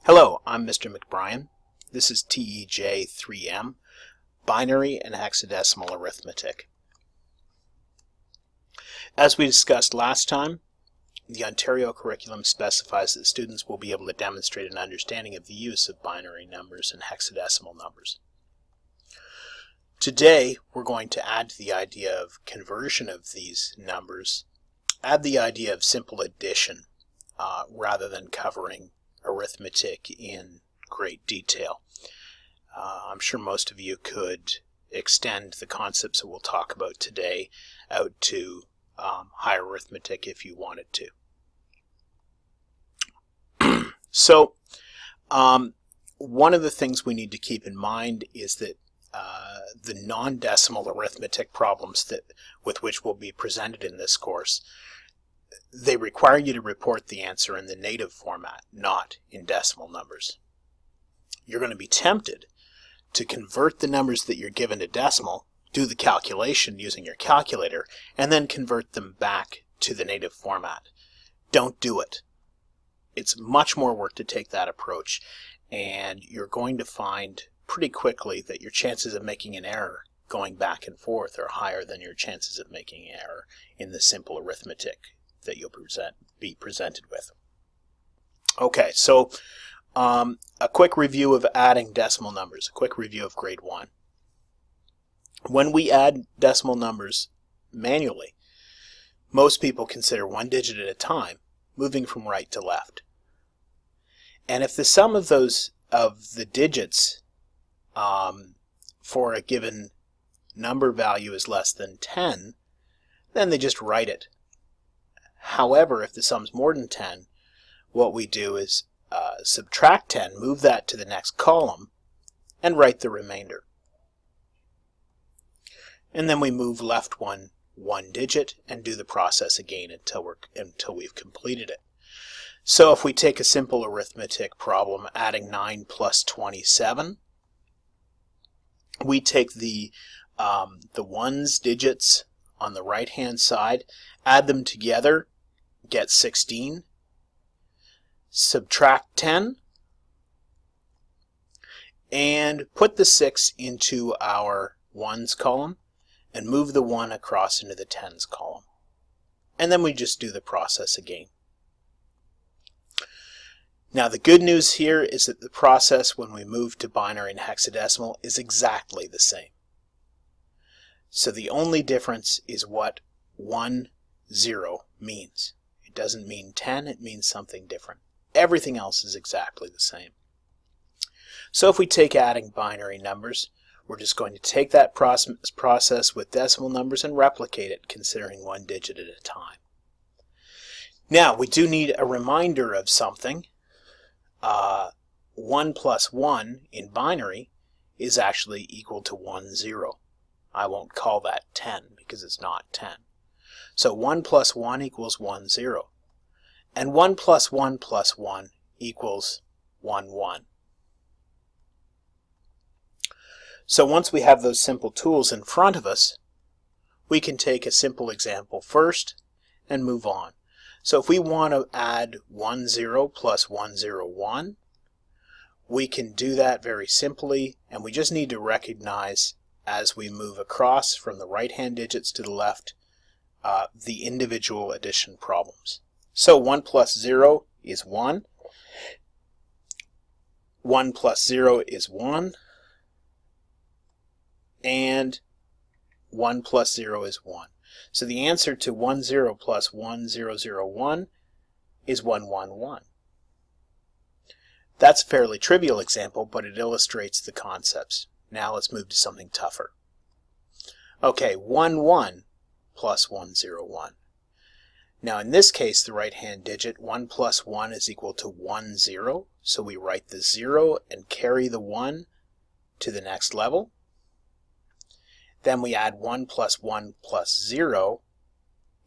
Hello, I'm Mr. McBrien. This is TEJ3M, Binary and Hexadecimal Arithmetic. As we discussed last time, the Ontario curriculum specifies that students will be able to demonstrate an understanding of the use of binary numbers and hexadecimal numbers. Today, we're going to add to the idea of conversion of these numbers, add the idea of simple addition rather than covering arithmetic in great detail. I'm sure most of you could extend the concepts that we'll talk about today out to higher arithmetic if you wanted to. So, one of the things we need to keep in mind is that the non-decimal arithmetic problems with which will be presented in this course, they require you to report the answer in the native format, not in decimal numbers. You're going to be tempted to convert the numbers that you're given to decimal, do the calculation using your calculator, and then convert them back to the native format. Don't do it. It's much more work to take that approach, and you're going to find pretty quickly that your chances of making an error going back and forth are higher than your chances of making an error in the simple arithmetic that you'll be presented with. Okay, so a quick review of adding decimal numbers, a quick review of grade 1. When we add decimal numbers manually, most people consider one digit at a time, moving from right to left. And if the sum of the digits for a given number value is less than 10, then they just write it. However, if the sum's more than 10, what we do is subtract 10, move that to the next column, and write the remainder. And then we move left one digit and do the process again until we've completed it. So if we take a simple arithmetic problem, adding 9 plus 27, we take the ones digits on the right hand side, add them together, get 16, subtract 10, and put the 6 into our ones column and move the 1 across into the tens column. And then we just do the process again. Now the good news here is that the process when we move to binary and hexadecimal is exactly the same. So the only difference is what 1, 0 means. It doesn't mean 10, it means something different. Everything else is exactly the same. So if we take adding binary numbers, we're just going to take that process with decimal numbers and replicate it, considering one digit at a time. Now we do need a reminder of something. 1 plus 1 in binary is actually equal to 1, 0. I won't call that 10 because it's not 10. So 1 plus 1 equals 1, 0. And 1 plus 1 plus 1 equals 1, 1. So once we have those simple tools in front of us, we can take a simple example first and move on. So if we want to add 1, 0 plus 1, 0, 1, we can do that very simply, and we just need to recognize as we move across from the right-hand digits to the left, the individual addition problems. So 1 plus 0 is 1. 1 plus 0 is 1. And 1 plus 0 is 1. So the answer to 1, 0 plus 1, 0, 0, 1 is 1, 1, 1. That's a fairly trivial example, but it illustrates the concepts. Now let's move to something tougher. Okay, 1, 1 plus 1, 0, 1. Now in this case, the right-hand digit, 1 plus 1 is equal to 1, 0. So we write the 0 and carry the 1 to the next level. Then we add 1 plus 1 plus 0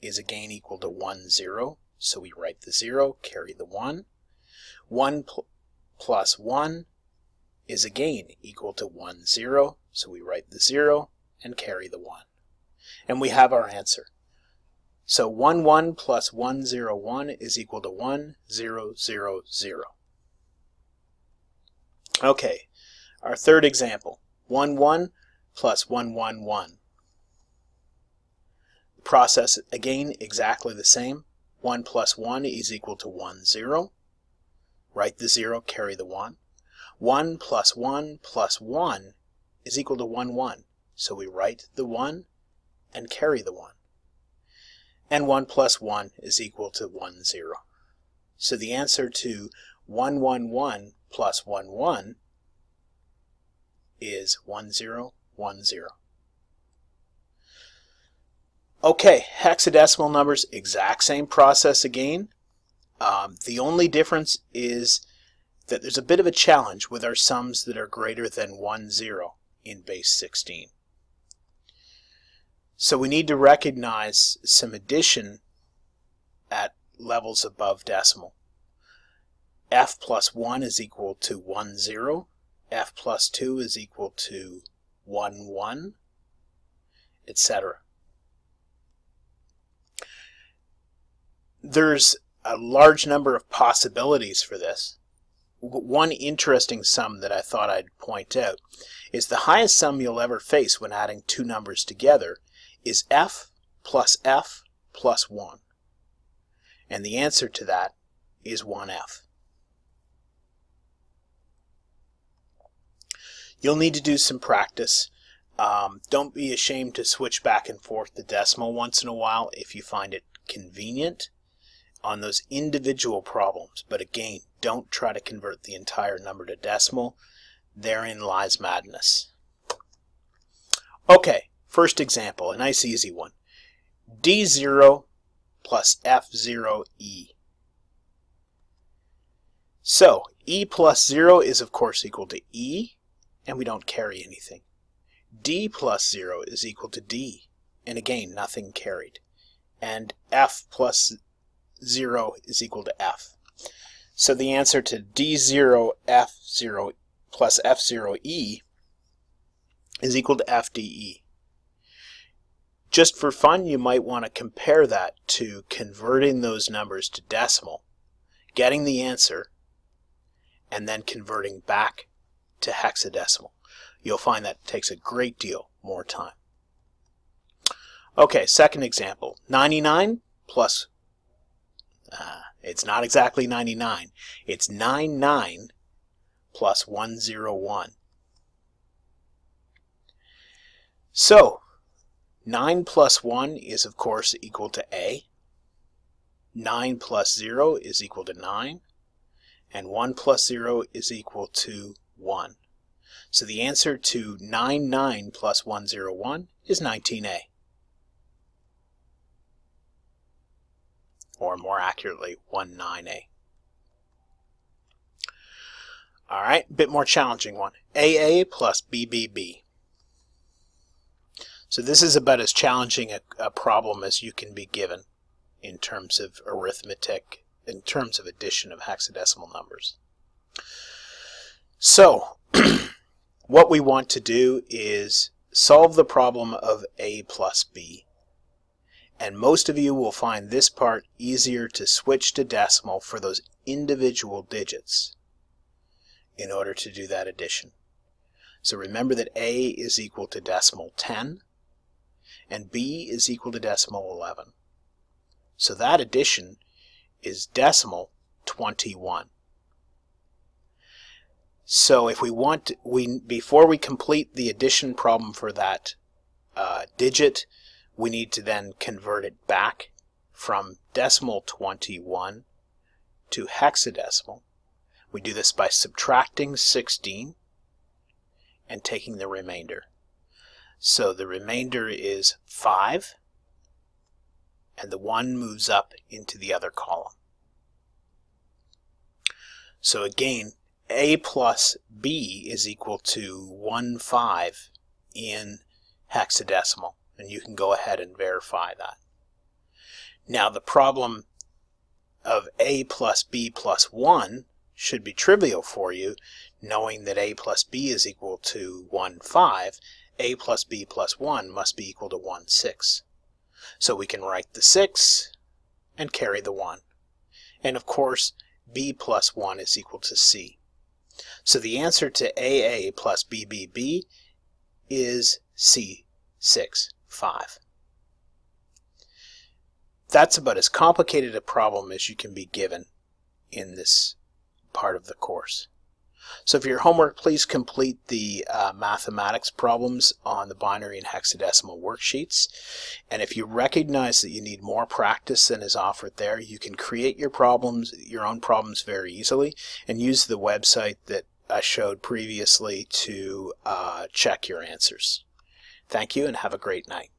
is again equal to 1, 0. So we write the 0, carry the 1. 1 plus 1 is again equal to 1, 0. So we write the 0 and carry the 1. And we have our answer. So 1, 1 plus 1, 0, 1 is equal to 1, 0, 0, 0. Okay, our third example, 1, 1 plus 1, 1, 1. The process, again, exactly the same. 1 plus 1 is equal to 1, 0. Write the 0, carry the 1. 1 plus 1 plus 1 is equal to 1, 1. So we write the 1 and carry the 1. And 1 plus 1 is equal to 1, 0. So the answer to 1, 1, 1 plus 1, 1 is 1, 0, 1, 0. Okay, hexadecimal numbers, exact same process again. The only difference is that there's a bit of a challenge with our sums that are greater than 1, 0 in base 16. So we need to recognize some addition at levels above decimal. F plus 1 is equal to 1, 0. F plus 2 is equal to 1, 1, etc. There's a large number of possibilities for this. One interesting sum that I thought I'd point out is the highest sum you'll ever face when adding two numbers together is F plus 1. And the answer to that is 1F. You'll need to do some practice. Don't be ashamed to switch back and forth the decimal once in a while if you find it convenient on those individual problems. But again, don't try to convert the entire number to decimal. Therein lies madness. Okay, first example, a nice easy one. D0 plus F0E. So, E plus 0 is of course equal to E, and we don't carry anything. D plus 0 is equal to D, and again, nothing carried. And F plus 0 is equal to F. So the answer to D0 F0 plus F0E is equal to FDE. Just for fun, you might want to compare that to converting those numbers to decimal, getting the answer, and then converting back to hexadecimal. You'll find that takes a great deal more time. Okay, second example, 99 plus, it's not exactly 99, it's 99 plus 101. So, 9 plus 1 is of course equal to A, 9 plus 0 is equal to 9, and 1 plus 0 is equal to 1. So the answer to 99 plus 101 is 19A. Or more accurately, 19A. Alright, a bit more challenging one. AA plus BBB. So this is about as challenging a problem as you can be given in terms of arithmetic, in terms of addition of hexadecimal numbers. So, what we want to do is solve the problem of A plus B. And most of you will find this part easier to switch to decimal for those individual digits in order to do that addition. So remember that A is equal to decimal 10 and B is equal to decimal 11. So that addition is decimal 21. So if we want to, before we complete the addition problem for that digit, we need to then convert it back from decimal 21 to hexadecimal. We do this by subtracting 16 and taking the remainder. So the remainder is 5, and the 1 moves up into the other column. So again, A plus B is equal to 15 in hexadecimal, and you can go ahead and verify that. Now the problem of A plus B plus 1 should be trivial for you, knowing that A plus B is equal to 15. A plus B plus 1 must be equal to 16. So we can write the 6 and carry the 1. And of course, B plus 1 is equal to C. So the answer to AA plus BBB is C6-5. That's about as complicated a problem as you can be given in this part of the course. So for your homework, please complete the mathematics problems on the binary and hexadecimal worksheets. And if you recognize that you need more practice than is offered there, you can create your own problems very easily, and use the website that I showed previously to check your answers. Thank you and have a great night.